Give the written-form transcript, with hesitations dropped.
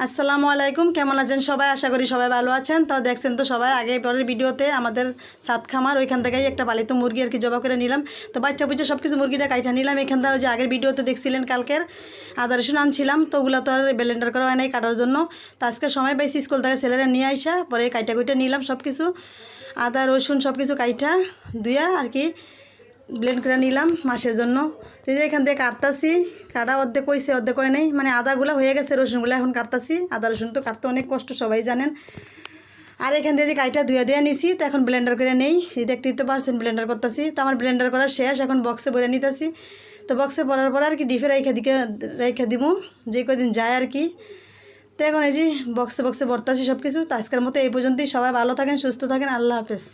আসসালামু আলাইকুম, কেমন আছেন সবাই? আশা করি সবাই ভালো আছেন। তো দেখছেন তো সবাই আগে পরের ভিডিওতে আমাদের সাত খামার ওইখান থেকেই একটা পালিত মুরগি আর কি জবা করে নিলাম। তো বাচ্চা বুচ্চা সব কিছু মুরগিটা কাইটা নিলাম। এখান থেকে যে আগের ভিডিওতে দেখছিলেন কালকের আদা রসুন আনছিলাম, তো ওগুলো তো আর ব্লেন্ডার করা হয় নাই কাটার জন্য। তো আজকে সময় পাইছি স্কুল থেকে ছেলেরা নিয়ে আইসা পরে কাইটা কুইটা নিলাম সব কিছু, আদা রসুন সব কিছু কাইটা ধুয়া আর কি ব্লেন্ড করে নিলাম মাসের জন্য। তো যে এখান থেকে কাটতাছি, কাটা অর্ধেক কইছে অর্ধেক কয় নেই, মানে আদাগুলো হয়ে গেছে, রসুনগুলো এখন কাটতাছি। আদা রসুন তো কাটতে অনেক কষ্ট, সবাই জানেন। আর এখান থেকে যে কাইটা ধুয়ে দেওয়া নিছি, তো এখন ব্লেন্ডার করে নেই, দেখতেই তো পারছেন ব্লেন্ডার করতেছি। তো আমার ব্লেন্ডার করা শেষ, এখন বক্সে ভরে নিতেছি। তো বক্সে ভরার পর আর কি ডিফে রেখে দিব যে কদিন যায় আর কি। তো এখন এই যে বক্সে ভরতাছি সব কিছু। তো আজকের মতো এই পর্যন্তই, সবাই ভালো থাকেন, সুস্থ থাকেন, আল্লাহ হাফেজ।